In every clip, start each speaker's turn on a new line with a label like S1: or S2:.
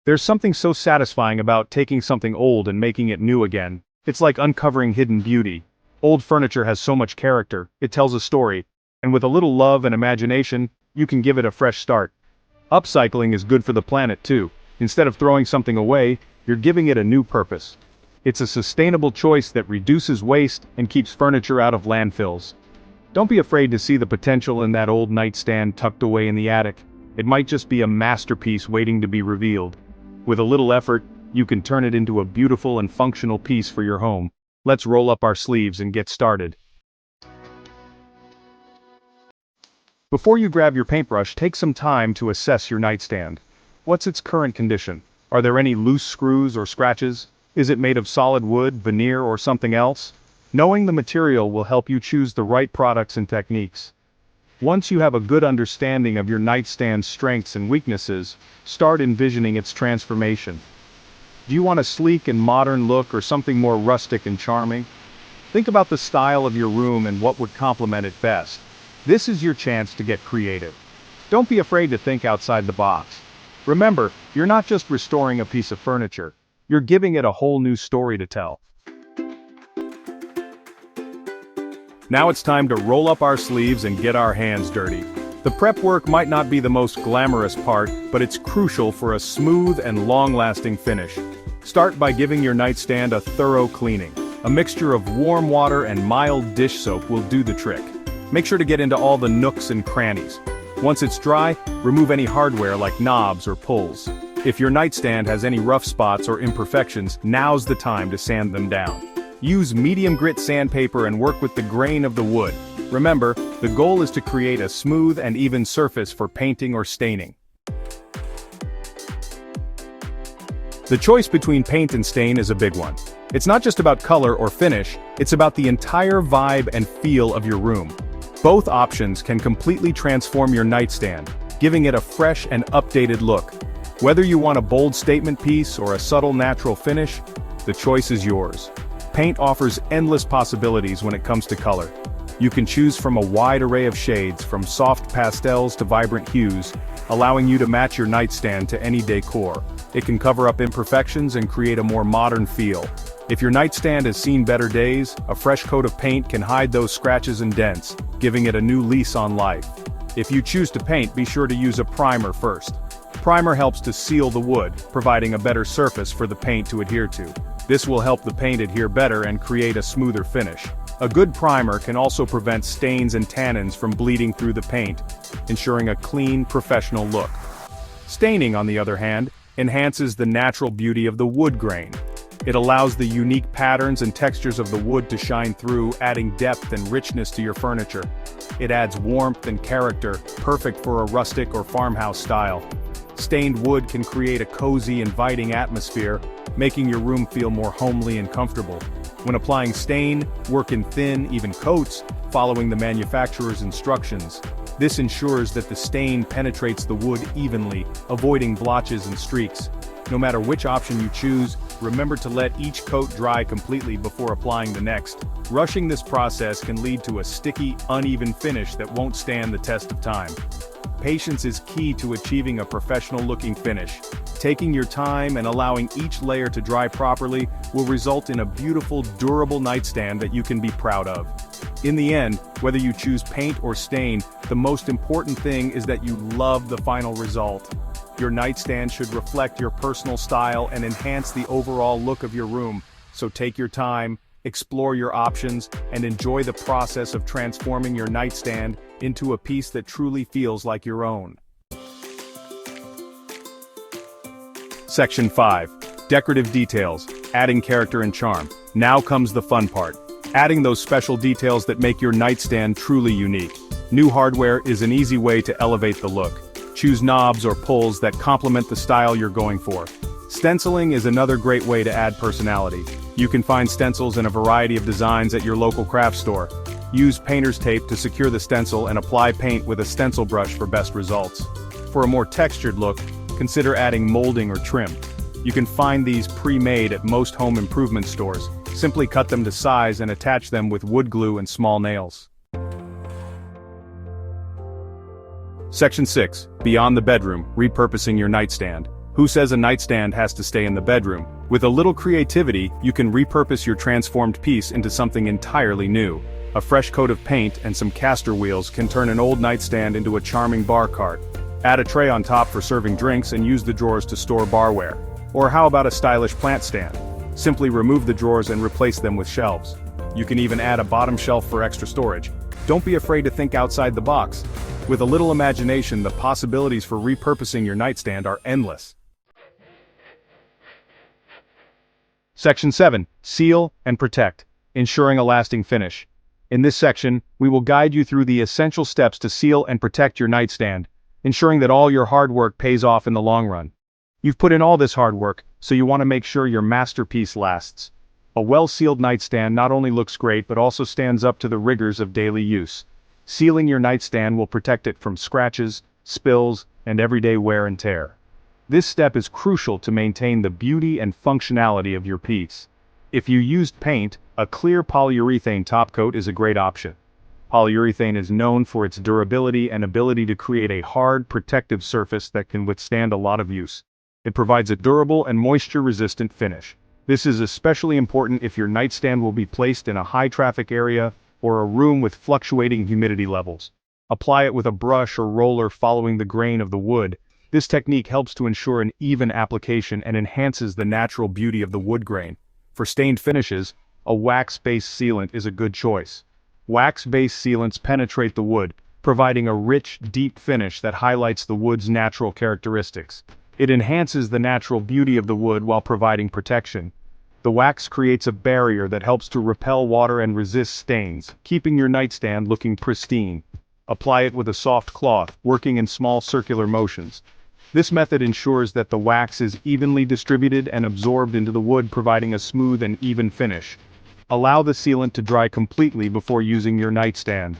S1: There's something so satisfying about taking something old and making it new again. It's like uncovering hidden beauty. Old furniture has so much character, it tells a story, and with a little love and imagination, you can give it a fresh start. Upcycling is good for the planet too. Instead of throwing something away, you're giving it a new purpose. It's a sustainable choice that reduces waste and keeps furniture out of landfills. Don't be afraid to see the potential in that old nightstand tucked away in the attic. It might just be a masterpiece waiting to be revealed. With a little effort, you can turn it into a beautiful and functional piece for your home. Let's roll up our sleeves and get started. Before you grab your paintbrush, take some time to assess your nightstand. What's its current condition? Are there any loose screws or scratches? Is it made of solid wood, veneer, or something else? Knowing the material will help you choose the right products and techniques. Once you have a good understanding of your nightstand's strengths and weaknesses, start envisioning its transformation. Do you want a sleek and modern look or something more rustic and charming? Think about the style of your room and what would complement it best. This is your chance to get creative. Don't be afraid to think outside the box. Remember, you're not just restoring a piece of furniture, you're giving it a whole new story to tell. Now it's time to roll up our sleeves and get our hands dirty. The prep work might not be the most glamorous part, but it's crucial for a smooth and long-lasting finish. Start by giving your nightstand a thorough cleaning. A mixture of warm water and mild dish soap will do the trick. Make sure to get into all the nooks and crannies. Once it's dry, remove any hardware like knobs or pulls. If your nightstand has any rough spots or imperfections, now's the time to sand them down. Use medium grit sandpaper and work with the grain of the wood. Remember, the goal is to create a smooth and even surface for painting or staining. The choice between paint and stain is a big one. It's not just about color or finish, it's about the entire vibe and feel of your room. Both options can completely transform your nightstand, giving it a fresh and updated look. Whether you want a bold statement piece or a subtle natural finish, the choice is yours. Paint offers endless possibilities when it comes to color. You can choose from a wide array of shades, from soft pastels to vibrant hues, allowing you to match your nightstand to any decor. It can cover up imperfections and create a more modern feel. If your nightstand has seen better days, a fresh coat of paint can hide those scratches and dents, giving it a new lease on life. If you choose to paint, be sure to use a primer first. Primer helps to seal the wood, providing a better surface for the paint to adhere to. This will help the paint adhere better and create a smoother finish. A good primer can also prevent stains and tannins from bleeding through the paint, ensuring a clean, professional look. Staining, on the other hand, enhances the natural beauty of the wood grain. It allows the unique patterns and textures of the wood to shine through, adding depth and richness to your furniture. It adds warmth and character, perfect for a rustic or farmhouse style. Stained wood can create a cozy, inviting atmosphere, making your room feel more homely and comfortable. When applying stain, work in thin, even coats, following the manufacturer's instructions. This ensures that the stain penetrates the wood evenly, avoiding blotches and streaks. No matter which option you choose, remember to let each coat dry completely before applying the next. Rushing this process can lead to a sticky, uneven finish that won't stand the test of time. Patience is key to achieving a professional-looking finish. Taking your time and allowing each layer to dry properly will result in a beautiful, durable nightstand that you can be proud of. In the end, whether you choose paint or stain, the most important thing is that you love the final result. Your nightstand should reflect your personal style and enhance the overall look of your room, so take your time, explore your options, and enjoy the process of transforming your nightstand into a piece that truly feels like your own. Section 5. Decorative details, adding character and charm. Now comes the fun part. Adding those special details that make your nightstand truly unique. New hardware is an easy way to elevate the look. Choose knobs or pulls that complement the style you're going for. Stenciling is another great way to add personality. You can find stencils in a variety of designs at your local craft store. Use painter's tape to secure the stencil and apply paint with a stencil brush for best results. For a more textured look, consider adding molding or trim. You can find these pre-made at most home improvement stores. Simply cut them to size and attach them with wood glue and small nails. Section 6. Beyond the bedroom, repurposing your nightstand. Who says a nightstand has to stay in the bedroom? With a little creativity, you can repurpose your transformed piece into something entirely new. A fresh coat of paint and some caster wheels can turn an old nightstand into a charming bar cart. Add a tray on top for serving drinks and use the drawers to store barware. Or how about a stylish plant stand? Simply remove the drawers and replace them with shelves. You can even add a bottom shelf for extra storage. Don't be afraid to think outside the box. With a little imagination, the possibilities for repurposing your nightstand are endless. Section 7. Seal and protect, ensuring a lasting finish. In this section, we will guide you through the essential steps to seal and protect your nightstand, ensuring that all your hard work pays off in the long run. You've put in all this hard work, so you want to make sure your masterpiece lasts. A well-sealed nightstand not only looks great but also stands up to the rigors of daily use. Sealing your nightstand will protect it from scratches, spills, and everyday wear and tear. This step is crucial to maintain the beauty and functionality of your piece. If you used paint, a clear polyurethane topcoat is a great option. Polyurethane is known for its durability and ability to create a hard, protective surface that can withstand a lot of use. It provides a durable and moisture-resistant finish. This is especially important if your nightstand will be placed in a high-traffic area or a room with fluctuating humidity levels. Apply it with a brush or roller following the grain of the wood. This technique helps to ensure an even application and enhances the natural beauty of the wood grain. For stained finishes, a wax-based sealant is a good choice. Wax-based sealants penetrate the wood, providing a rich, deep finish that highlights the wood's natural characteristics. It enhances the natural beauty of the wood while providing protection. The wax creates a barrier that helps to repel water and resist stains, keeping your nightstand looking pristine. Apply it with a soft cloth, working in small circular motions. This method ensures that the wax is evenly distributed and absorbed into the wood, providing a smooth and even finish. Allow the sealant to dry completely before using your nightstand.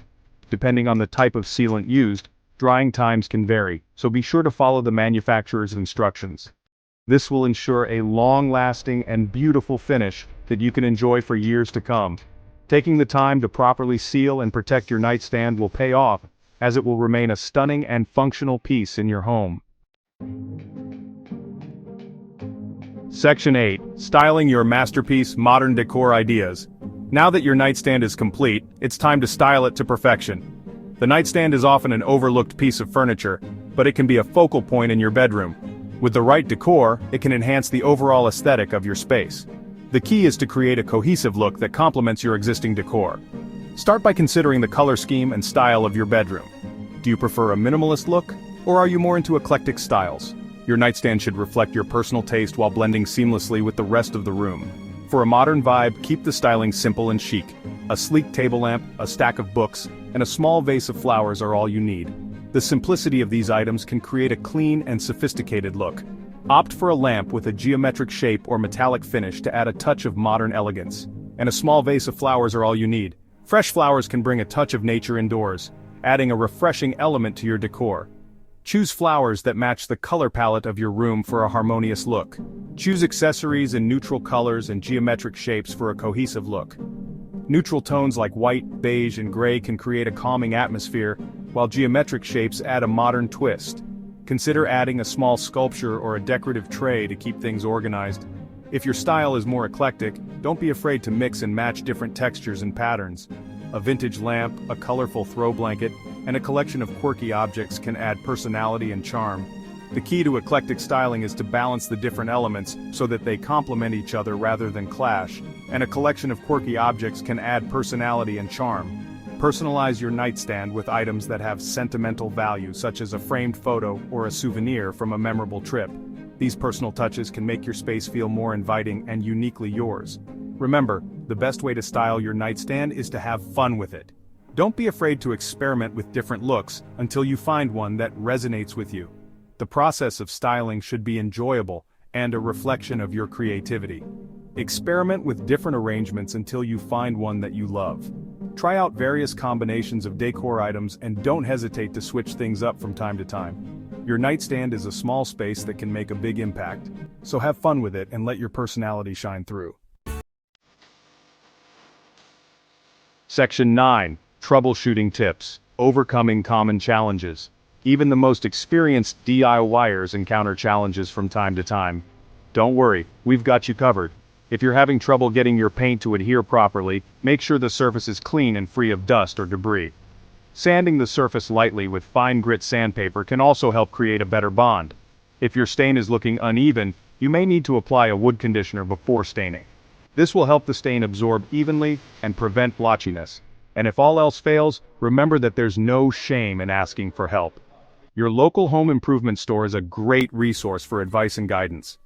S1: Depending on the type of sealant used, drying times can vary, so be sure to follow the manufacturer's instructions. This will ensure a long-lasting and beautiful finish that you can enjoy for years to come. Taking the time to properly seal and protect your nightstand will pay off, as it will remain a stunning and functional piece in your home. Section 8. Styling your masterpiece, modern decor ideas. Now that your nightstand is complete, it's time to style it to perfection. The nightstand is often an overlooked piece of furniture, but it can be a focal point in your bedroom. With the right decor, it can enhance the overall aesthetic of your space. The key is to create a cohesive look that complements your existing decor. Start by considering the color scheme and style of your bedroom. Do you prefer a minimalist look, or are you more into eclectic styles? Your nightstand should reflect your personal taste while blending seamlessly with the rest of the room. For a modern vibe, keep the styling simple and chic. A sleek table lamp, a stack of books, and a small vase of flowers are all you need. The simplicity of these items can create a clean and sophisticated look. Opt for a lamp with a geometric shape or metallic finish to add a touch of modern elegance. And a small vase of flowers are all you need. Fresh flowers can bring a touch of nature indoors, adding a refreshing element to your decor. Choose flowers that match the color palette of your room for a harmonious look. Choose accessories in neutral colors and geometric shapes for a cohesive look. Neutral tones like white, beige, and gray can create a calming atmosphere, while geometric shapes add a modern twist. Consider adding a small sculpture or a decorative tray to keep things organized. If your style is more eclectic, don't be afraid to mix and match different textures and patterns. A vintage lamp, a colorful throw blanket, and a collection of quirky objects can add personality and charm. The key to eclectic styling is to balance the different elements so that they complement each other rather than clash, and a collection of quirky objects can add personality and charm. Personalize your nightstand with items that have sentimental value, such as a framed photo or a souvenir from a memorable trip. These personal touches can make your space feel more inviting and uniquely yours. Remember, the best way to style your nightstand is to have fun with it. Don't be afraid to experiment with different looks until you find one that resonates with you. The process of styling should be enjoyable and a reflection of your creativity. Experiment with different arrangements until you find one that you love. Try out various combinations of decor items and don't hesitate to switch things up from time to time. Your nightstand is a small space that can make a big impact, so have fun with it and let your personality shine through. Section 9. Troubleshooting tips. Overcoming common challenges. Even the most experienced DIYers encounter challenges from time to time. Don't worry, we've got you covered. If you're having trouble getting your paint to adhere properly, make sure the surface is clean and free of dust or debris. Sanding the surface lightly with fine grit sandpaper can also help create a better bond. If your stain is looking uneven, you may need to apply a wood conditioner before staining. This will help the stain absorb evenly and prevent blotchiness. And if all else fails, remember that there's no shame in asking for help. Your local home improvement store is a great resource for advice and guidance.